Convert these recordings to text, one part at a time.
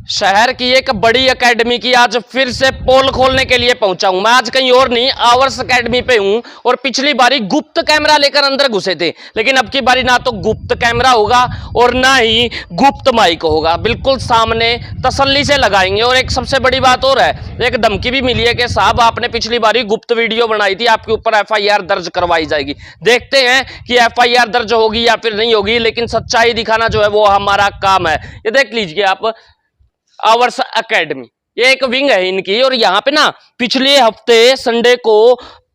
शहर की एक बड़ी एकेडमी की आज फिर से पोल खोलने के लिए पहुंचा हूं। मैं आज कहीं और नहीं, आवर्स एकेडमी पे हूं और पिछली बारी गुप्त कैमरा लेकर अंदर घुसे थे, लेकिन अब की बारी ना तो गुप्त कैमरा होगा और ना ही गुप्त माइक होगा। बिल्कुल सामने तसल्ली से लगाएंगे। और एक सबसे बड़ी बात और है, एक धमकी भी मिली है कि साहब आपने पिछली बारी गुप्त वीडियो बनाई थी, आपके ऊपर एफआईआर दर्ज करवाई जाएगी। देखते हैं कि एफआईआर दर्ज होगी या फिर नहीं होगी, लेकिन सच्चाई दिखाना जो है वो हमारा काम है। ये देख लीजिए आप, आवर्स एकेडमी, ये एक विंग है इनकी। और यहाँ पे ना पिछले हफ्ते संडे को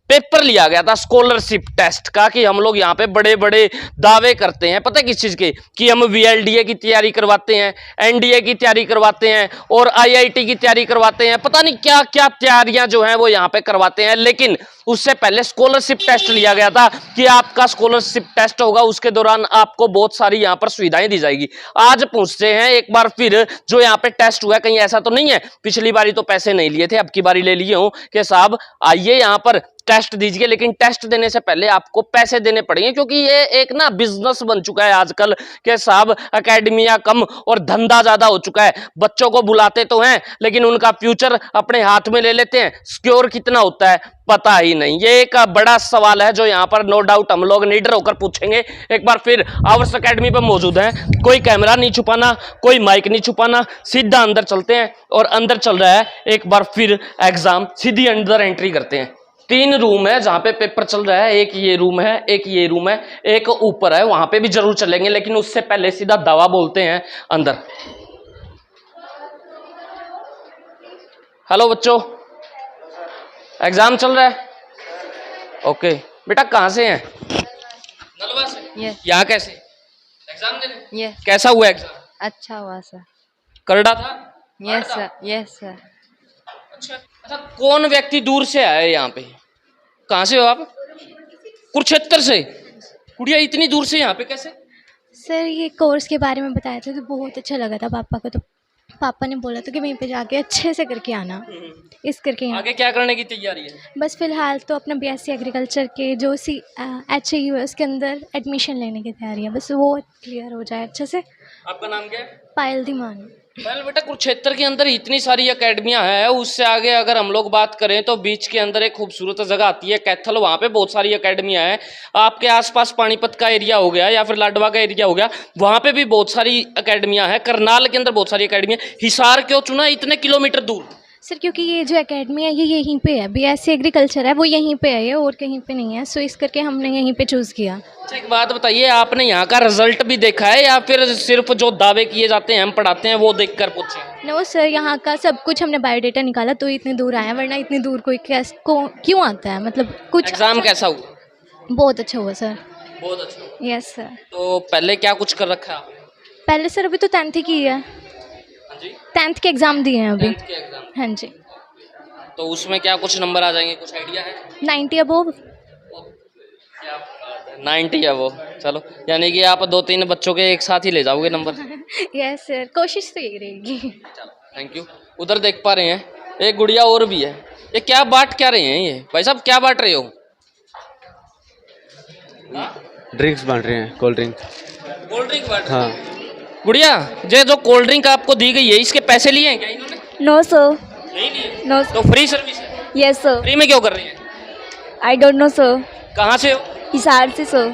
पेपर लिया गया था स्कॉलरशिप टेस्ट का, कि हम लोग यहाँ पे बड़े बड़े दावे करते हैं, पता है किस चीज के, कि हम वीएलडीए की तैयारी करवाते हैं, एनडीए की तैयारी करवाते हैं और आईआईटी की तैयारी करवाते हैं, पता नहीं क्या क्या तैयारियां जो हैं वो यहाँ पे करवाते हैं। लेकिन उससे पहले स्कॉलरशिप टेस्ट लिया गया था कि आपका स्कॉलरशिप टेस्ट होगा, उसके दौरान आपको बहुत सारी यहाँ पर सुविधाएं दी जाएगी। आज पूछते हैं एक बार फिर, जो यहाँ पे टेस्ट हुआ है कहीं ऐसा तो नहीं है, पिछली बारी तो पैसे नहीं लिए थे, अब की बारी ले लिए हूं कि साहब आइए यहाँ पर टेस्ट दीजिए, लेकिन टेस्ट देने से पहले आपको पैसे देने पड़ेंगे, क्योंकि ये एक ना बिजनेस बन चुका है आजकल के साहब। एकेडमियां कम और धंधा ज्यादा हो चुका है। बच्चों को बुलाते तो हैं लेकिन उनका फ्यूचर अपने हाथ में ले लेते हैं, सिक्योर कितना होता है पता ही नहीं। ये एक बड़ा सवाल है जो यहाँ पर नो डाउट हम लोग निडर होकर पूछेंगे। एक बार फिर आवर्स एकेडमी पर मौजूद हैं, कोई कैमरा नहीं छुपाना, कोई माइक नहीं छुपाना, सीधा अंदर चलते हैं। और अंदर चल रहा है एक बार फिर एग्जाम, सीधी अंदर एंट्री करते हैं। 3 रूम है जहां पे पेपर चल रहा है, एक ये रूम है, एक ये रूम है, एक ऊपर है, वहां पे भी जरूर चलेंगे, लेकिन उससे पहले सीधा दवा बोलते हैं अंदर। हेलो बच्चों, एग्जाम चल रहा है? ओके बेटा, कहाँ से हैं? नलवा से। yes. यहाँ कैसे एग्जाम देने? yes. कैसा हुआ एग्जाम? अच्छा हुआ सर। करड़ा था? Yes sir, yes sir. अच्छा अच्छा, कौन व्यक्ति दूर से आया है यहाँ पे? कहाँ से हो आप? कुरुक्षेत्र से? गुड़िया इतनी दूर से यहाँ पे कैसे? सर ये कोर्स के बारे में बताया था तो बहुत अच्छा लगा था पापा को, तो पापा ने बोला था कि वहीं पे जाके अच्छे से करके आना, इस करके यहाँ। आगे क्या करने की तैयारी है? बस फिलहाल तो अपना बीएससी एग्रीकल्चर के जो HAU है उसके अंदर एडमिशन लेने की तैयारी है, बस वो क्लियर हो जाए अच्छे से। आपका नाम क्या है? पायल धीमान। पहले बेटा, कुरुक्षेत्र के अंदर इतनी सारी एकेडमियां हैं, उससे आगे अगर हम लोग बात करें तो बीच के अंदर एक खूबसूरत जगह आती है कैथल, वहां पे बहुत सारी एकेडमियां हैं। आपके आसपास पानीपत का एरिया हो गया या फिर लाडवा का एरिया हो गया, वहां पे भी बहुत सारी एकेडमियां हैं। करनाल के अंदर बहुत सारी एकेडमियां। हिसार क्यों चुना इतने किलोमीटर दूर? सर क्योंकि ये जो एकेडमी है ये यहीं पे है, बीएससी एग्रीकल्चर है वो यहीं पे है, ये और कहीं पे नहीं है, सो इस करके हमने यहीं पे चूज़ किया। अच्छा एक बात बताइए, आपने यहाँ का रिजल्ट भी देखा है या फिर सिर्फ जो दावे किए जाते हैं हम पढ़ाते हैं वो देख कर पूछे? नो सर, यहाँ का सब कुछ हमने बायोडेटा निकाला तो इतनी दूर आए हैं, वरना इतनी दूर कोई क्यों आता है, मतलब कुछ। एग्जाम कैसा हुआ? बहुत अच्छा हुआ सर। बहुत अच्छा हुआ। Yes sir. तो पहले क्या कुछ कर रखा है आपने? पहले सर अभी तो 10th ही की है। हाँ जी, 10th के एग्ज़ाम दिए हैं अभी। 10th के एग्जाम। हाँ जी। तो उसमें क्या कुछ नंबर आ जाएंगे, कुछ आइडिया है? 90 अबोव। क्या 90 है वो? चलो, यानी कि आप 2-3 बच्चों के एक साथ ही ले जाओगे नंबर। यस सर, कोशिश तो यही रहेगी। चलो थैंक यू। उधर देख पा रहे हैं एक गुड़िया और भी है। ये क्या बांट क्या रहे हैं? ये भाई साहब क्या बांट रहे हो? ड्रिंक्स बांट रहे हैं, कोल्ड ड्रिंक। कोल्ड ड्रिंक बांट? हाँ। गुड़िया, ये जो कोल्ड ड्रिंक आपको दी गई है इसके पैसे लिए हैं क्या इन्होंने? No sir. नहीं लिए? नो। तो फ्री सर्विस है? Yes sir. फ्री में क्यों कर रही हैं? I don't know sir. कहाँ से हो? हिसार से सर।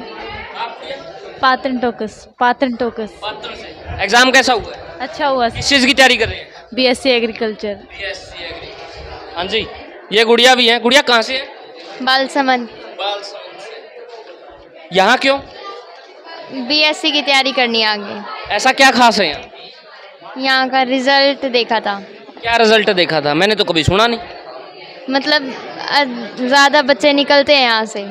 आप भैया? पात्रन टोकस। पात्र से। एग्जाम कैसा हुआ है? अच्छा हुआ। किस चीज़ की तैयारी कर रही हैं? BSc agriculture. BSc agri. हाँ जी, ये गुड़िया भी है। गुड़िया कहाँ से है? बालसमंद। बालसमंद से। यहाँ क्यों? बीएससी की तैयारी करनी है आगे। ऐसा क्या खास है यहाँ? यहाँ का रिजल्ट देखा था। क्या रिजल्ट देखा था? मैंने तो कभी सुना नहीं। मतलब ज़्यादा बच्चे निकलते हैं यहाँ से,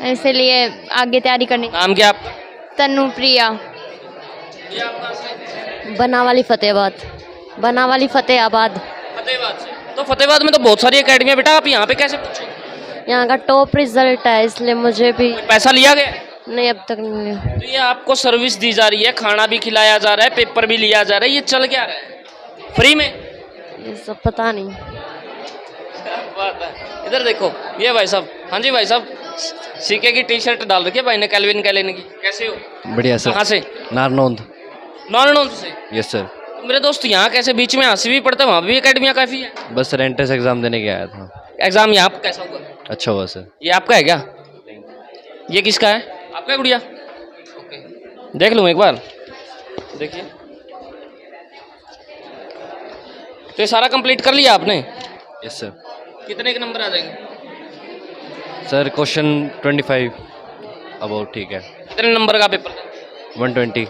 इसलिए आगे तैयारी करनी। नाम क्या आपका? तनुप्रिया। बनावाली फतेहाबाद। बनावाली फतेहाबाद। फतेहाबाद से। तो फतेहाबाद में तो बहुत सारी एकेडमियाँ, बेटा आप यहाँ पे कैसे पूछे? यहाँ का टॉप रिजल्ट है इसलिए मुझे भी। पैसा लिया गया? नहीं, अब तक नहीं लिया। तो ये आपको सर्विस दी जा रही है, खाना भी खिलाया जा रहा है, पेपर भी लिया जा रहा है, ये चल क्या रहा है फ्री में? ये सब पता नहीं। बात है। इधर देखो ये भाई साहब। हाँ जी भाई साहब, सीके की टी शर्ट डाल रखी है भाई ने, कैल्विन कैलेन की। कैसे हो? बढ़िया सर। कहाँ से? नारनौंद। नारनौंद से? Yes sir. मेरे दोस्त यहाँ कैसे बीच में आंसी भी पड़ता है, वहाँ भी एकेडमियाँ काफ़ी है। बस सर एंट्रेंस एग्जाम देने के आया था। एग्जाम यहाँ पे कैसा हुआ? अच्छा हुआ सर। ये आपका है क्या? ये किसका है? आपका है गुड़िया? ओके, देख लूँ एक बार, देखिए। तो ये सारा कंप्लीट कर लिया आपने? Yes sir. कितने के नंबर आ जाएंगे? सर क्वेश्चन 25 अबाउट ठीक है। कितने नंबर का paper? 120।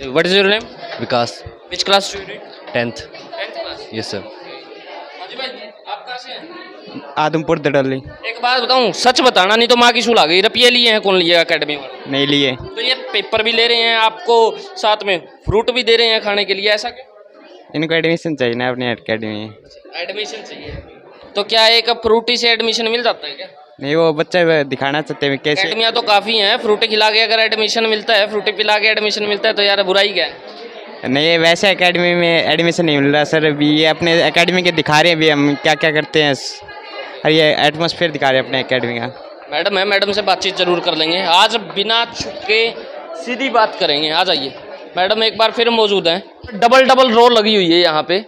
What is your name? Vikas. Which class you read? 10th। 10th class. Yes sir. हाजी भाई, आप कहाँ से हैं? आदमपुर दडली। एक बात बताऊं, सच बताना, नहीं तो माँ की सूल आ गई। रुपये लिए हैं? कौन लिए एकेडमी में? नहीं लिए। तो ये पेपर भी ले रहे हैं, आपको साथ में फ्रूट भी दे रहे हैं खाने के लिए, ऐसा क्यों? इनको एडमिशन चाहिए ना अपनी एकेडमी में। एडमिशन चाहिए, तो क्या एक फ्रूटी से एडमिशन मिल जाता है क्या? नहीं, वो बच्चा दिखाना चाहते हैं कैसे। एकेडमियाँ तो काफ़ी हैं, फ्रूटी खिला के अगर एडमिशन मिलता है, फ्रूटी पिला के एडमिशन मिलता है, तो यार बुराई क्या है? नहीं, वैसे एकेडमी में एडमिशन नहीं मिल रहा सर। अभी ये अपने एकेडमी के दिखा रहे हैं अभी हम क्या क्या करते हैं, और ये एटमॉस्फेयर दिखा रहे हैं अपने एकेडमी का। मैडम है, मैडम से बातचीत जरूर कर लेंगे आज, बिना छुपके सीधी बात करेंगे। आ जाइए मैडम, एक बार फिर मौजूद हैं। डबल डबल रो लगी हुई है यहाँ पे,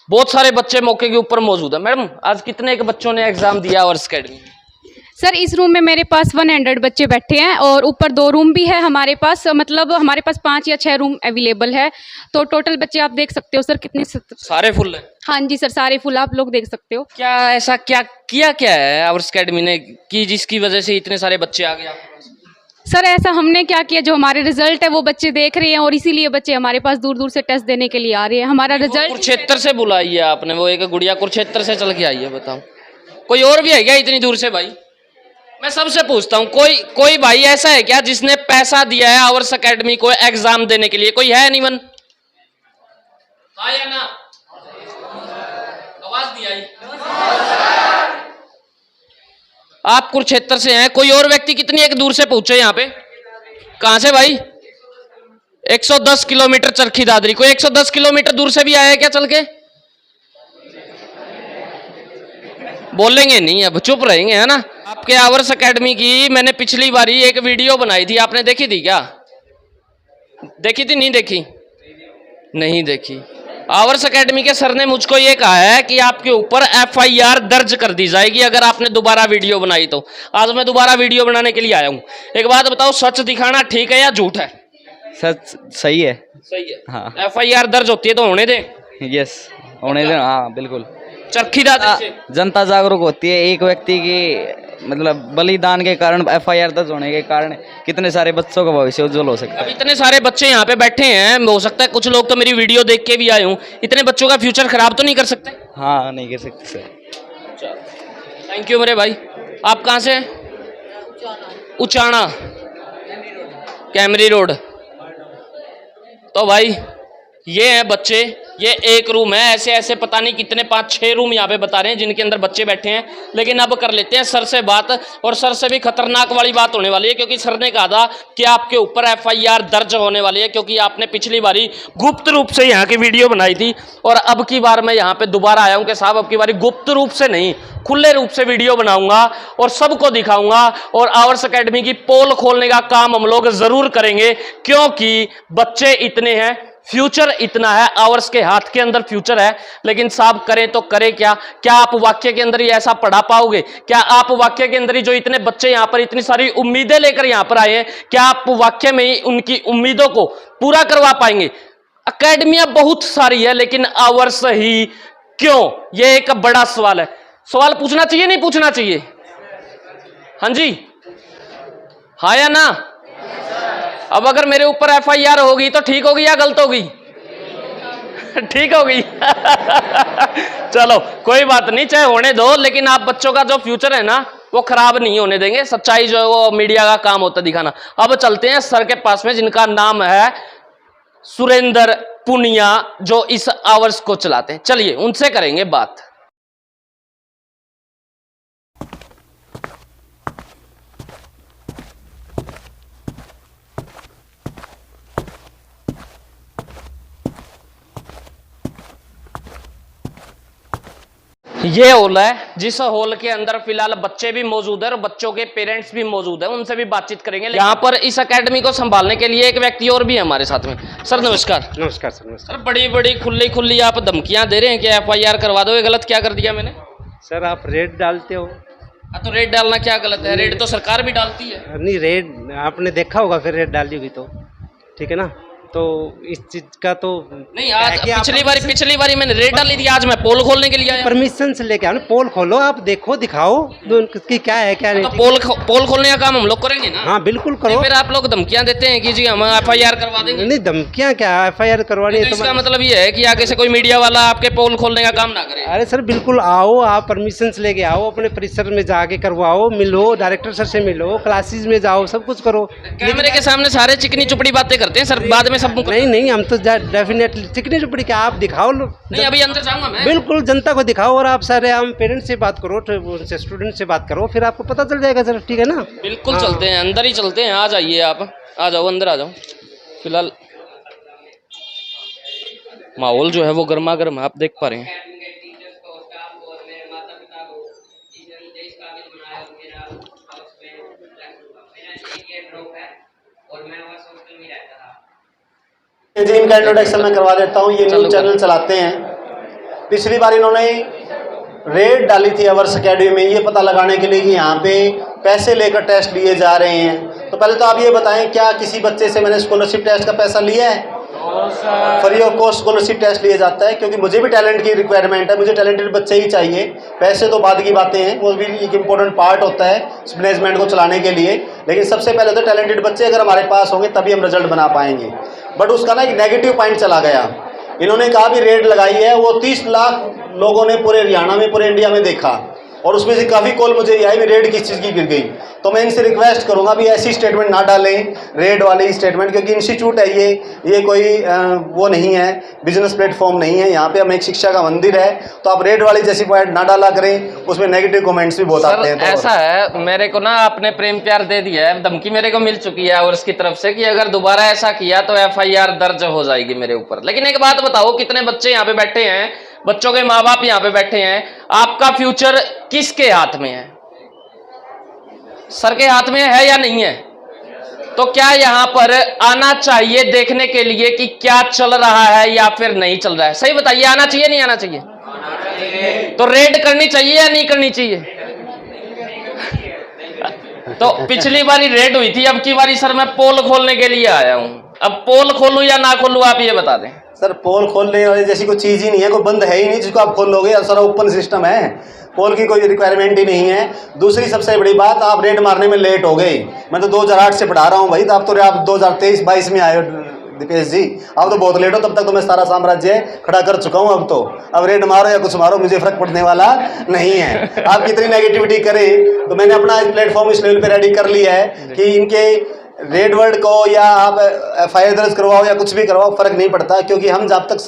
बहुत सारे बच्चे मौके के ऊपर मौजूद हैं। मैडम, आज कितने के बच्चों ने एग्जाम दिया और एकेडमी? सर इस रूम में मेरे पास 100 बच्चे बैठे हैं और ऊपर 2 रूम भी है हमारे पास, मतलब हमारे पास 5 या 6 रूम अवेलेबल है। तो टोटल बच्चे आप देख सकते हो सर कितने सारे फुल हैं? हाँ जी सर, सारे फुल आप लोग देख सकते हो। क्या ऐसा क्या है आवर्स एकेडमी ने कि जिसकी वजह से इतने सारे बच्चे आ गए आपके पास? सर ऐसा हमने क्या किया, जो हमारे रिजल्ट है वो बच्चे देख रहे हैं और इसीलिए बच्चे हमारे पास दूर दूर से टेस्ट देने के लिए आ रहे हैं। हमारा रिजल्ट कुरुक्षेत्र से बुलाई है आपने, वो एक गुड़िया कुरुक्षेत्र से चल के आई है। बताओ, कोई और भी है क्या इतनी दूर से? भाई मैं सबसे पूछता हूँ, कोई भाई ऐसा है क्या जिसने पैसा दिया है आवर्स एकेडमी को एग्जाम देने के लिए? कोई है? एनीवन? हाँ या ना? आवाज नहीं आई। आप कुरुक्षेत्र से हैं, कोई और व्यक्ति कितनी एक दूर से पहुंचे यहाँ पे? कहां से भाई? 110 किलोमीटर चरखी दादरी। कोई 110 किलोमीटर दूर से भी आया है क्या चल के? बोलेंगे नहीं, अब चुप रहेंगे, है ना? आपके आवर्स एकेडमी की मैंने पिछली बारी एक वीडियो बनाई थी, आपने देखी थी क्या? देखी थी? नहीं देखी? नहीं देखी। आवर्स एकेडमी के सर ने मुझको ये कहा है कि आपके ऊपर FIR दर्ज कर दी जाएगी अगर आपने दोबारा वीडियो बनाई तो। आज मैं दोबारा वीडियो बनाने के लिए आया हूं। एक बात बताओ, सच दिखाना ठीक है या झूठ है? सच सही है। सही है। हाँ। FIR दर्ज होती है तो होने दे। यस, होने दे। हाँ बिल्कुल। चरखी दादरी से जनता जागरूक होती है। एक व्यक्ति की मतलब बलिदान के कारण, FIR दर्ज होने के कारण कितने सारे बच्चों का भविष्य उज्जवल हो सकता अब है। इतने सारे बच्चे यहाँ पे बैठे हैं, हो सकता है कुछ लोग तो मेरी वीडियो देख के भी आए हूँ, इतने बच्चों का फ्यूचर खराब तो नहीं कर सकते? हाँ, नहीं कर सकते सर। थैंक यू मेरे भाई। आप कहाँ से? उचाना, कैमरी रोड। तो भाई ये हैं बच्चे, ये एक रूम है, ऐसे ऐसे पता नहीं कितने 5-6 रूम यहाँ पे बता रहे हैं जिनके अंदर बच्चे बैठे हैं। लेकिन अब कर लेते हैं सर से बात, और सर से भी खतरनाक वाली बात होने वाली है, क्योंकि सर ने कहा था कि आपके ऊपर FIR दर्ज होने वाली है, क्योंकि आपने पिछली बारी गुप्त रूप से यहाँ की वीडियो बनाई थी। और अब की बार मैं यहाँ पे दोबारा आया हूँ कि साहब अब की बारी गुप्त रूप से नहीं, खुले रूप से वीडियो बनाऊंगा और सबको दिखाऊंगा, और आवर्स एकेडमी की पोल खोलने का काम हम लोग जरूर करेंगे, क्योंकि बच्चे इतने हैं, फ्यूचर इतना है, आवर्स के हाथ के अंदर फ्यूचर है। लेकिन साहब करें तो करें क्या? क्या आप वाक्य के अंदर ही ऐसा पढ़ा पाओगे? क्या आप वाक्य के अंदर ही, जो इतने बच्चे यहाँ पर इतनी सारी उम्मीदें लेकर यहाँ पर आए हैं, क्या आप वाक्य में ही उनकी उम्मीदों को पूरा करवा पाएंगे? एकेडमियां बहुत सारी है, लेकिन आवर्स ही क्यों? यह एक बड़ा सवाल है। सवाल पूछना चाहिए नहीं पूछना चाहिए? हाँ जी, हाँ या ना? अब अगर मेरे ऊपर FIR होगी तो ठीक होगी या गलत होगी? ठीक होगी। चलो कोई बात नहीं, चाहे होने दो, लेकिन आप बच्चों का जो फ्यूचर है ना वो खराब नहीं होने देंगे। सच्चाई जो है वो मीडिया का काम होता है दिखाना। अब चलते हैं सर के पास में, जिनका नाम है सुरेंद्र पुनिया, जो इस आवर्स को चलाते हैं। चलिए उनसे करेंगे बात। ये हॉल है, जिस हॉल के अंदर फिलहाल बच्चे भी मौजूद है और बच्चों के पेरेंट्स भी मौजूद है, उनसे भी बातचीत करेंगे। यहाँ पर इस एकेडमी को संभालने के लिए एक व्यक्ति और भी है हमारे साथ में। सर नमस्कार। नमस्कार सर। नमस्कार सर बड़ी बड़ी खुली खुली आप धमकियां दे रहे हैं कि FIR करवा दो, ये गलत क्या कर दिया मैंने? सर, आप रेड डालते हो। तो रेड डालना क्या गलत है? रेड तो सरकार भी डालती है। नहीं, रेड आपने देखा होगा, फिर रेड डाली होगी तो ठीक है ना। तो इस चीज का तो नहीं, आज पिछली बारी मैंने रेड डाली थी, आज मैं पोल खोलने के लिए आया। परमिशन से लेके आओ ना, पोल खोलो, आप देखो, दिखाओ कि क्या है क्या नहीं। तो पोल खोलने का काम हम लोग करेंगे ना। हाँ बिल्कुल करो। फिर आप लोग धमकियां देते हैं कि जी हम FIR करवा देंगे। नहीं, धमकियां क्या, FIR करवानी है तो इसका मतलब ये है कि आगे से कोई मीडिया वाला आपके पोल खोलने का काम ना करे। अरे सर बिल्कुल आओ, आप परमिशन से लेके आओ, अपने परिसर में जाके करवाओ, मिलो, डायरेक्टर सर से मिलो, क्लासेस में जाओ, सब कुछ करो। कैमरे के सामने सारे चिकनी चुपड़ी बातें करते हैं सर, बाद में सब नहीं, हम तो डेफिनेटली चिकनी चुपड़ी क्या, आप दिखाओ। नहीं, अभी अंदर जाऊंगा मैं। बिल्कुल जनता को दिखाओ, और आप सारे हम पेरेंट्स से बात करो, उनसे स्टूडेंट से बात करो, फिर आपको पता चल जाएगा सर, ठीक है ना। बिल्कुल चलते हैं, अंदर ही चलते हैं। आ जाइए, आप आ जाओ, अंदर आ जाओ। फिलहाल माहौल जो है वो गर्मा गर्म आप देख पा रहे हैं। जी, इनका इंट्रोडक्शन मैं करवा देता हूँ। ये न्यूज़ चैनल चलाते हैं। पिछली बार इन्होंने रेड डाली थी अवर्स अकेडमी में, ये पता लगाने के लिए कि यहाँ पे पैसे लेकर टेस्ट लिए जा रहे हैं। तो पहले तो आप ये बताएं, क्या किसी बच्चे से मैंने स्कॉलरशिप टेस्ट का पैसा लिया है? Free of cost scholarship test लिया जाता है, क्योंकि मुझे भी टैलेंट की रिक्वायरमेंट है, मुझे टैलेंटेड बच्चे ही चाहिए। पैसे तो बाद की बातें हैं, वो भी एक इम्पोर्टेंट पार्ट होता है मैनेजमेंट को चलाने के लिए, लेकिन सबसे पहले तो टैलेंटेड बच्चे अगर हमारे पास होंगे तभी हम रिजल्ट बना पाएंगे। बट उसका ना एक नेगेटिव पॉइंट चला गया। इन्होंने कहा भी रेड लगाई है, वो 30 लाख लोगों ने पूरे हरियाणा में, पूरे इंडिया में देखा, और उसमें से काफ़ी कॉल मुझे ये आई भी रेड किस चीज़ की गिर गई। तो मैं इनसे रिक्वेस्ट करूंगा भी ऐसी स्टेटमेंट ना डालें, रेड वाली स्टेटमेंट, क्योंकि इंस्टीट्यूट है ये कोई वो नहीं है, बिजनेस प्लेटफॉर्म नहीं है, यहाँ पे हम एक शिक्षा का मंदिर है। तो आप रेड वाली जैसी पॉइंट ना डाला करें, उसमें नेगेटिव कमेंट्स भी बहुत आते हैं। तो ऐसा है, मेरे को ना आपने प्रेम प्यार दे दिया है, धमकी मेरे को मिल चुकी है और उसकी तरफ से कि अगर दोबारा ऐसा किया तो FIR दर्ज हो जाएगी मेरे ऊपर। लेकिन एक बात बताओ, कितने बच्चे यहाँ पे बैठे हैं, बच्चों के माँ बाप यहाँ पे बैठे हैं, आपका फ्यूचर किसके हाथ में है? सर के हाथ में है या नहीं है? तो क्या यहाँ पर आना चाहिए देखने के लिए कि क्या चल रहा है या फिर नहीं चल रहा है? सही बताइए, आना चाहिए नहीं आना चाहिए? तो रेड करनी चाहिए या नहीं करनी चाहिए? तो पिछली बारी रेड हुई थी, अब की बारी सर मैं पोल खोलने के लिए आया हूं। अब पोल खोलूं या ना खोलूं, आप ये बता दें। सर, पोल खोलने वाली जैसी कोई चीज़ ही नहीं है, कोई बंद है ही नहीं जिसको आप खोल लोगे। सर, ओपन सिस्टम है, पोल की कोई रिक्वायरमेंट ही नहीं है। दूसरी सबसे बड़ी बात, आप रेड मारने में लेट हो गए। मैं तो 2008 से पढ़ा रहा हूँ भाई, तो आप 2023-22 में आए हो दीपेश जी, आप तो बहुत लेट हो। तब तक तो मैं सारा साम्राज्य खड़ा कर चुका हूँ। अब रेड मारो या कुछ मारो, मुझे फर्क पड़ने वाला नहीं है। आप कितनी नेगेटिविटी करें, तो मैंने अपना प्लेटफॉर्म इस लेवल पे रेडी कर लिया है कि इनके रेड वर्ड को या आप FIR दर्ज करवाओ या कुछ भी करवाओ, फर्क नहीं पड़ता, क्योंकि हम जब तक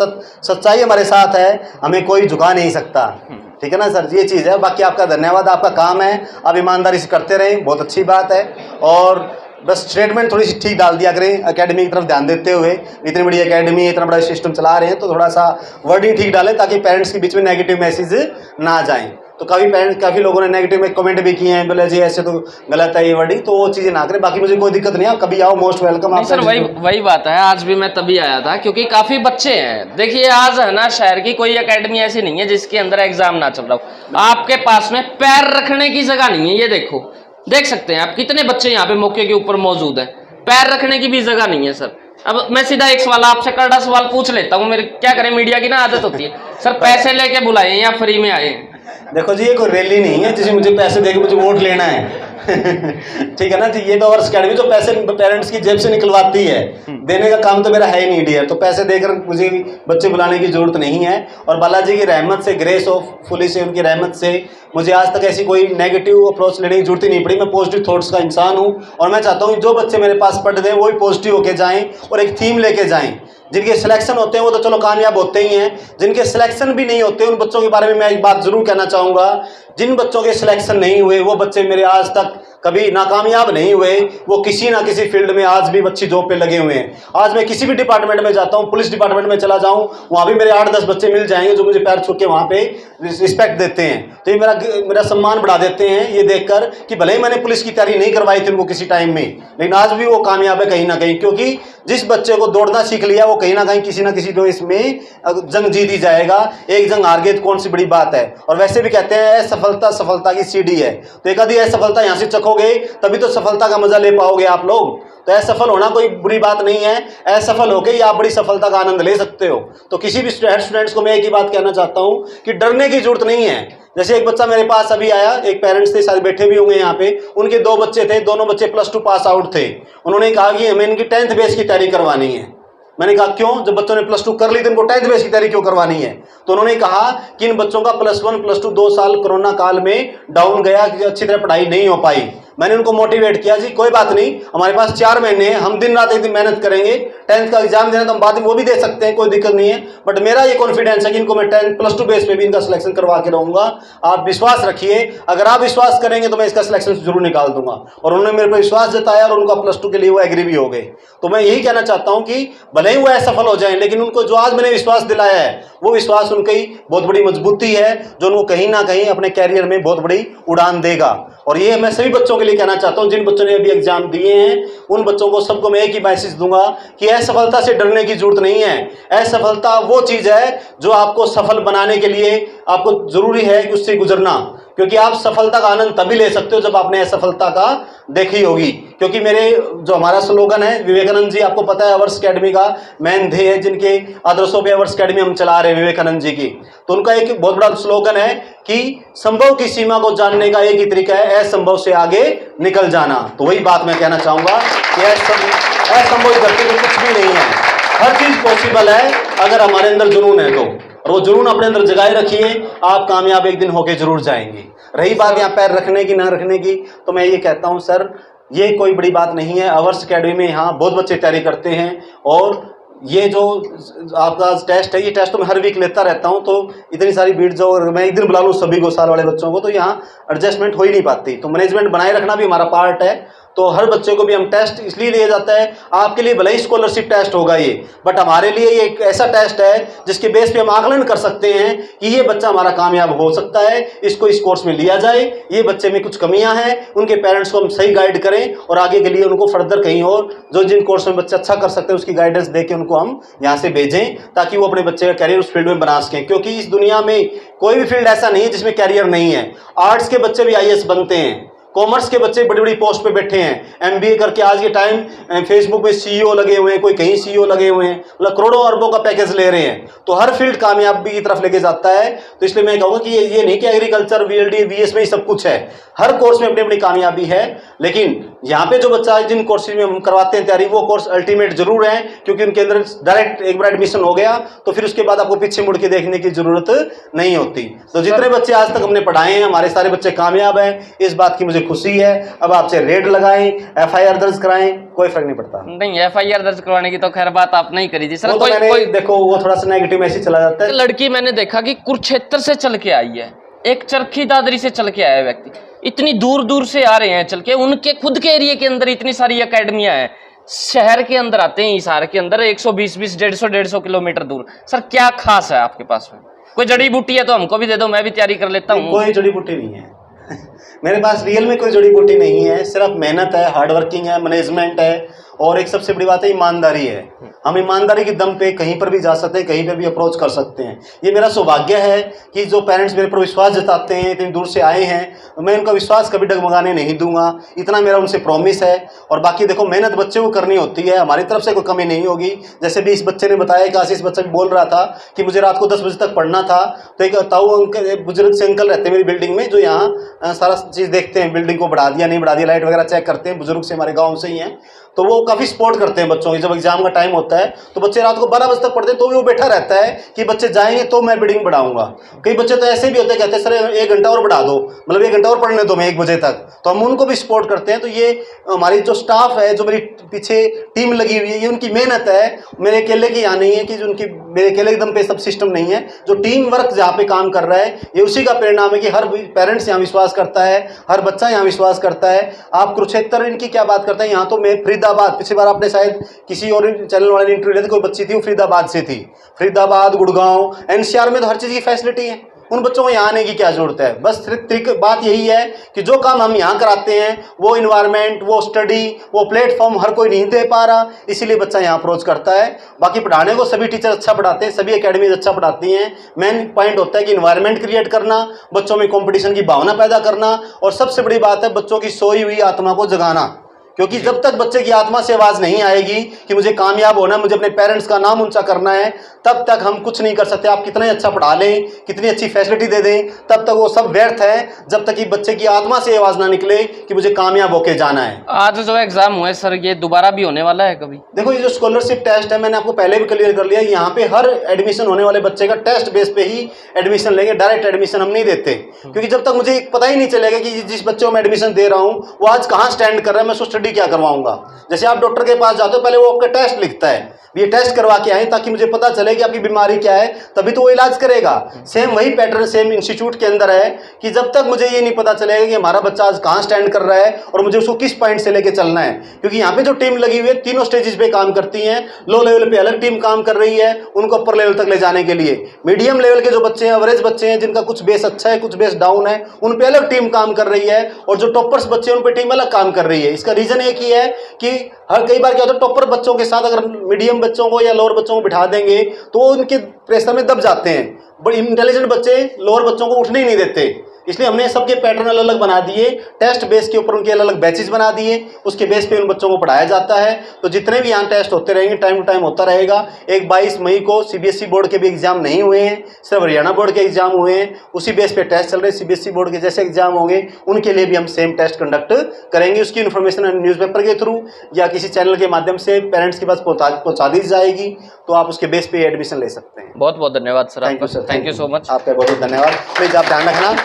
सच्चाई हमारे साथ है, हमें कोई झुका नहीं सकता। ठीक है ना सर, ये चीज़ है। बाकी आपका धन्यवाद, आपका काम है, आप ईमानदारी से करते रहें, बहुत अच्छी बात है। और बस स्टेटमेंट थोड़ी सी ठीक डाल दिया करें, एकेडमी की तरफ ध्यान देते हुए। इतनी बड़ी एकेडमी, इतना बड़ा सिस्टम चला रहे हैं, तो थोड़ा सा वर्डिंग ठीक डालें, ताकि पेरेंट्स के बीच में नेगेटिव मैसेज ना जाएं। तो काफ़ी लोगों ने नेगेटिव में कमेंट भी किए हैं, बोले जी ऐसे तो गलत है ये वर्डिंग, तो वो चीज़ें ना करें। बाकी मुझे कोई दिक्कत नहीं है, कभी आओ, मोस्ट वेलकम। आप सर वही बात है, आज भी मैं तभी आया था क्योंकि काफ़ी बच्चे हैं। देखिए, आज है ना, शहर की कोई एकेडमी ऐसी नहीं है जिसके अंदर एग्जाम ना चल रहा हो। आपके पास में पैर रखने की जगह नहीं है, ये देखो, देख सकते हैं आप कितने बच्चे यहाँ पे मौके के ऊपर मौजूद है, पैर रखने की भी जगह नहीं है सर। अब मैं सीधा एक सवाल आपसे करड़ा सवाल पूछ लेता हूँ, मेरे क्या करें, मीडिया की ना आदत होती है सर, पैसे लेके बुलाए या फ्री में आए? देखो जी, ये कोई रैली नहीं है जिसमें मुझे पैसे देके मुझे वोट लेना है। ठीक है ना जी, ये तो अवर्स अकेडमी जो पैसे पेरेंट्स की जेब से निकलवाती है, देने का काम तो मेरा है ही नहीं डियर। तो पैसे देकर मुझे बच्चे बुलाने की जरूरत नहीं है। और बालाजी की रहमत से, ग्रेस ऑफ फुली से, उनकी रहमत से मुझे आज तक ऐसी कोई नेगेटिव अप्रोच लेने की जरूरत ही नहीं पड़ी। मैं पॉजिटिव थॉट्स का इंसान हूँ, और मैं चाहता हूँ जो बच्चे मेरे पास पढ़ दें वो भी पॉजिटिव होके जाएँ और एक थीम लेके जाएँ। जिनके सिलेक्शन होते हैं वो तो चलो कामयाब होते ही हैं, जिनके सिलेक्शन भी नहीं होते उन बच्चों के बारे में मैं एक बात जरूर कहना चाहूँगा। जिन बच्चों के सिलेक्शन नहीं हुए वो बच्चे मेरे आज तक कभी नाकामयाब नहीं हुए, वो किसी ना किसी फील्ड में आज भी अच्छी जॉब पे लगे हुए हैं। आज मैं किसी भी डिपार्टमेंट में जाता हूँ, पुलिस डिपार्टमेंट में चला जाऊँ, वहाँ भी मेरे 8-10 बच्चे मिल जाएंगे जो मुझे पैर छू के वहाँ पे रिस्पेक्ट देते हैं। तो ये मेरा सम्मान बढ़ा देते हैं ये देखकर कि भले ही मैंने पुलिस की तैयारी नहीं करवाई थी उनको किसी टाइम में, लेकिन आज भी वो कामयाब है कहीं ना कहीं, क्योंकि जिस बच्चे को दौड़ना सीख लिया वो कहीं ना किसी रेस में जंग जीत ही जाएगा। एक जंग हार गए तो कौन सी बड़ी बात है। और वैसे भी कहते हैं असफलता सफलता की सीढ़ी है, तो एक आधी असफलता यहाँ से चखोगे तभी तो सफलता का मजा ले पाओगे आप लोग। तो असफल होना कोई बुरी बात नहीं है, असफल होके ही आप बड़ी सफलता का आनंद ले सकते हो। तो किसी भी स्टूडेंट्स को मैं एक ही बात कहना चाहता हूँ कि डरने की जरूरत नहीं है। जैसे एक बच्चा मेरे पास अभी आया, एक पेरेंट्स थे, सारे बैठे भी होंगे यहाँ पे, उनके 2 बच्चे थे, दोनों बच्चे +2 पास आउट थे। उन्होंने कहा कि हमें इनकी 10th बेस की तैयारी करवानी है। मैंने कहा क्यों, जब बच्चों ने +2 कर ली तो इनको 10th बेस की तैयारी क्यों करवानी है। तो उन्होंने कहा कि इन बच्चों का +1 +2 2 साल कोरोना काल में डाउन गया, कि अच्छी तरह पढ़ाई नहीं हो पाई। मैंने उनको मोटिवेट किया, जी कोई बात नहीं, हमारे पास 4 महीने हैं, हम दिन रात एक दिन मेहनत करेंगे, 10th का एग्जाम देना तो हम बाद में वो भी दे सकते हैं, कोई दिक्कत नहीं है। बट मेरा ये कॉन्फिडेंस है कि इनको मैं 10 +2 बेस पे भी इनका सिलेक्शन करवा के रहूंगा। आप विश्वास रखिए, अगर आप विश्वास करेंगे तो मैं इसका सिलेक्शन जरूर निकाल दूंगा। और उन्होंने मेरे पर विश्वास जताया और उनका +2 के लिए वो एग्री भी हो गए। तो मैं यही कहना चाहता हूं कि भले ही वो असफल हो जाए, लेकिन उनको जो आज मैंने विश्वास दिलाया है वो विश्वास उनकी बहुत बड़ी मजबूती है, जो उनको कहीं ना कहीं अपने कैरियर में बहुत बड़ी उड़ान देगा। और ये मैं सभी बच्चों के लिए कहना चाहता हूं, जिन बच्चों ने अभी एग्जाम दिए हैं, उन बच्चों को सबको मैं एक ही मैसेज दूंगा कि असफलता से डरने की जरूरत नहीं है। असफलता वो चीज है जो आपको सफल बनाने के लिए आपको जरूरी है कि उससे गुजरना, क्योंकि आप सफलता का आनंद तभी ले सकते हो जब आपने असफलता का देखी होगी। क्योंकि मेरे जो हमारा स्लोगन है, विवेकानंद जी आपको पता है आवर्स अकेडमी का मेन ध्येय है, जिनके आदर्शों पे आवर्स अकेडमी हम चला रहे हैं विवेकानंद जी की। तो उनका एक बहुत बड़ा स्लोगन है कि संभव की सीमा को जानने का एक ही तरीका है, असंभव से आगे निकल जाना। तो वही बात मैं कहना चाहूंगा कि असंभव धरती में कुछ भी नहीं है, हर चीज पॉसिबल है अगर हमारे अंदर जुनून है तो। और वो जुनून अपने अंदर जगाए रखिए, आप कामयाब एक दिन होके जरूर जाएंगे। रही बात यहाँ पैर रखने की ना रखने की, तो मैं ये कहता हूँ सर ये कोई बड़ी बात नहीं है। आवर्स अकेडमी में यहाँ बहुत बच्चे तैयारी करते हैं, और ये जो आपका टेस्ट है, ये टेस्ट तो मैं हर वीक लेता रहता हूँ। तो इतनी सारी भीड़ जो, अगर मैं एक दिन बुला लूँ सभी को, साल वाले बच्चों को, तो यहाँ एडजस्टमेंट हो ही नहीं पाती। तो मैनेजमेंट बनाए रखना भी हमारा पार्ट है। तो हर बच्चे को भी हम टेस्ट इसलिए लिया जाता है, आपके लिए भले ही स्कॉलरशिप टेस्ट होगा ये, बट हमारे लिए ये एक ऐसा टेस्ट है जिसके बेस पे हम आकलन कर सकते हैं कि ये बच्चा हमारा कामयाब हो सकता है, इसको इस कोर्स में लिया जाए, ये बच्चे में कुछ कमियां हैं, उनके पेरेंट्स को हम सही गाइड करें और आगे के लिए उनको फर्दर कहीं और जो जिन कोर्स में बच्चा अच्छा कर सकते हैं उसकी गाइडेंस दे के उनको हम यहाँ से भेजें, ताकि वो अपने बच्चे का कैरियर उस फील्ड में बना सकें। क्योंकि इस दुनिया में कोई भी फील्ड ऐसा नहीं है जिसमें कैरियर नहीं है। आर्ट्स के बच्चे भी IAS बनते हैं, कॉमर्स के बच्चे बड़ी बड़ी पोस्ट पे बैठे हैं, MBA करके आज के टाइम फेसबुक में CEO लगे हुए हैं, कोई कहीं CEO लगे हुए हैं, मतलब करोड़ों अरबों का पैकेज ले रहे हैं। तो हर फील्ड कामयाबी की तरफ लेके जाता है। तो इसलिए मैं कहूँगा कि ये नहीं कि एग्रीकल्चर VLD VS में ही सब कुछ है, हर कोर्स में अपनी अपनी कामयाबी है। लेकिन यहाँ पे जो बच्चा जिन कोर्सेज में हम करवाते हैं तैयारी, वो कोर्स अल्टीमेट जरूर है, क्योंकि उनके अंदर डायरेक्ट एक बार एडमिशन हो गया तो फिर उसके बाद आपको पीछे मुड़ के देखने की जरूरत नहीं होती। तो जितने बच्चे आज तक हमने पढ़ाए हैं, हमारे सारे बच्चे कामयाब हैं, इस बात की मुझे खुशी है। अब आपसे रेड लगाएं, FIR दर्ज कराएं, कोई फर्क नहीं पड़ता। नहीं, FIR दर्ज करवाने की तो खैर बात आप नहीं करी थी सर। कोई देखो वो थोड़ा सा नेगेटिव मैसेज चला जाता है। लड़की मैंने देखा कि कुरुक्षेत्र से चल के आई है, एक चरखी दादरी से चल के आया व्यक्ति, इतनी दूर दूर से आ रहे हैं चल के, उनके खुद के एरिया के अंदर इतनी सारी अकेडमियां हैं, शहर के अंदर आते हैं, हिसार के अंदर 120 150 किलोमीटर दूर। सर क्या खास है आपके पास में? कोई जड़ी बूटी है तो हमको भी दे दो, मैं भी तैयारी कर लेता हूँ। कोई जड़ी बूटी नहीं है मेरे पास रियल में कोई जड़ी बूटी नहीं है, सिर्फ मेहनत है, हार्ड वर्किंग है, मैनेजमेंट है, और एक सबसे बड़ी बात है ईमानदारी है। हम ईमानदारी के दम पे कहीं पर भी जा सकते हैं, कहीं पर भी अप्रोच कर सकते हैं। ये मेरा सौभाग्य है कि जो पेरेंट्स मेरे पर विश्वास जताते हैं, इतनी दूर से आए हैं, मैं उनका विश्वास कभी डगमगाने नहीं दूंगा, इतना मेरा उनसे प्रॉमिस है। और बाकी देखो मेहनत बच्चे को करनी होती है, हमारी तरफ से कोई कमी नहीं होगी। जैसे भी इस बच्चे ने बताया कि आशीष बच्चा भी बोल रहा था कि मुझे रात को 10 बजे तक पढ़ना था, तो एक ताऊ अंकल, बुजुर्ग से अंकल रहते हैं मेरी बिल्डिंग में, जो यहाँ सारा चीज़ देखते हैं, बिल्डिंग को बढ़ा दिया नहीं बढ़ा दिया, लाइट वगैरह चेक करते हैं, बुजुर्ग से हमारे गाँव से ही हैं। तो वो काफ़ी सपोर्ट करते हैं बच्चों की। जब एग्जाम का टाइम होता है तो बच्चे रात को 12 बजे तक पढ़ते हैं, तो भी वो बैठा रहता है कि बच्चे जाएंगे तो मैं रीडिंग बढ़ाऊंगा। कई बच्चे तो ऐसे भी होते हैं, कहते हैं सर 1 घंटा और बढ़ा दो, मतलब 1 घंटा और पढ़ने दो मैं 1 बजे तक, तो हम उनको भी सपोर्ट करते हैं। तो ये हमारी जो स्टाफ है, जो मेरी पीछे टीम लगी हुई है, ये उनकी मेहनत है, मेरे अकेले की यहाँ नहीं है कि उनकी मेरे अकेले एकदम पे सब सिस्टम नहीं है। जो टीम वर्क जहाँ पे काम कर रहा है, ये उसी का परिणाम है कि हर पेरेंट्स यहाँ विश्वास करता है, हर बच्चा यहाँ विश्वास करता है। आप कुरुक्षेत्र इनकी क्या बात करते हैं, यहाँ तो मैं फरीदाबाद, पिछली बार आपने शायद किसी और चैनल वाले ने इंटरव्यू लिया था, कोई बच्ची थी वो फरीदाबाद से थी। फरीदाबाद, गुड़गांव, एनसीआर में तो हर चीज़ की फैसिलिटी है, उन बच्चों को यहाँ आने की क्या जरूरत है। बस सिर्फ बात यही है कि जो काम हम यहाँ कराते हैं, वो इन्वायरमेंट, वो स्टडी, वो प्लेटफॉर्म हर कोई नहीं दे पा रहा, इसीलिए बच्चा यहाँ अप्रोच करता है। बाकी पढ़ाने को सभी टीचर अच्छा पढ़ाते हैं, सभी एकेडमीज अच्छा पढ़ाती हैं। मेन पॉइंट होता है कि इन्वायरमेंट क्रिएट करना, बच्चों में कॉम्पिटिशन की भावना पैदा करना, और सबसे बड़ी बात है बच्चों की सोई हुई आत्मा को जगाना। क्योंकि जब तक बच्चे की आत्मा से आवाज़ नहीं आएगी कि मुझे कामयाब होना है, मुझे अपने पेरेंट्स का नाम ऊंचा करना है, तब तक हम कुछ नहीं कर सकते। आप कितना अच्छा पढ़ा लें, कितनी अच्छी फैसिलिटी दे दें, तब तक वो सब व्यर्थ है, जब तक कि बच्चे की आत्मा से आवाज़ ना निकले कि मुझे कामयाब होके जाना है। आज जो एग्जाम हुआ है सर, ये दोबारा भी होने वाला है कभी? देखो, ये जो स्कॉलरशिप टेस्ट है, मैंने आपको पहले भी क्लियर कर लिया, यहाँ पे हर एडमिशन होने वाले बच्चे का टेस्ट बेस पे ही एडमिशन लेंगे, डायरेक्ट एडमिशन हम नहीं देते। क्योंकि जब तक मुझे पता ही नहीं चलेगा कि जिस बच्चे को मैं एडमिशन दे रहा हूँ वो आज कहाँ स्टैंड कर रहा है, मैं उसको स्टडी क्या करवाऊंगा। जैसे आप डॉक्टर के पास जाते हो, पहले वो आपका टेस्ट लिखता है, ये टेस्ट करवा के आए ताकि मुझे पता चले कि आपकी बीमारी क्या है, तभी तो वो इलाज करेगा। सेम वही पैटर्न सेम इंस्टीट्यूट के अंदर है कि जब तक मुझे ये नहीं पता चलेगा कि हमारा बच्चा आज कहाँ स्टैंड कर रहा है और मुझे उसको किस पॉइंट से लेके चलना है। क्योंकि यहाँ पे जो टीम लगी हुई है, तीनों स्टेजेस पे काम करती हैं। लो लेवल पे अलग टीम काम कर रही है उनको अपर लेवल तक ले जाने के लिए। मीडियम लेवल के जो बच्चे हैं, एवरेज बच्चे हैं, जिनका कुछ बेस अच्छा है, कुछ बेस डाउन है, उन पे अलग टीम काम कर रही है। और जो टॉपर्स बच्चे हैं, उन पे टीम अलग काम कर रही है। इसका रीजन एक ही है कि हर कई बार क्या होता है, टॉपर बच्चों के साथ अगर मीडियम बच्चों को या लोअर बच्चों को बिठा देंगे तो वो उनके प्रेशर में दब जाते हैं। बड़े इंटेलिजेंट बच्चे लोअर बच्चों को उठने ही नहीं देते, इसलिए हमने सबके पैटर्न अलग अलग बना दिए। टेस्ट बेस के ऊपर उनके अलग अलग बैचेस बना दिए, उसके बेस पे उन बच्चों को पढ़ाया जाता है। तो जितने भी यहाँ टेस्ट होते रहेंगे, टाइम टू टाइम होता रहेगा। एक 22 मई को सीबीएसई बोर्ड के भी एग्जाम नहीं हुए हैं, सिर्फ हरियाणा बोर्ड के एग्जाम हुए हैं, उसी बेस पे टेस्ट चल रहे हैं। सीबीएसई बोर्ड के जैसे एग्जाम होंगे उनके लिए भी हम सेम टेस्ट कंडक्ट करेंगे। उसकी इन्फॉर्मेशन न्यूज़पेपर के थ्रू या किसी चैनल के माध्यम से पेरेंट्स के पास पहुँचा दी जाएगी, तो आप उसके बेस पे एडमिशन ले सकते हैं। बहुत बहुत धन्यवाद sir, thank you sir, thank you so much. आपका बहुत बहुत धन्यवाद। प्लीज आप ध्यान रखना।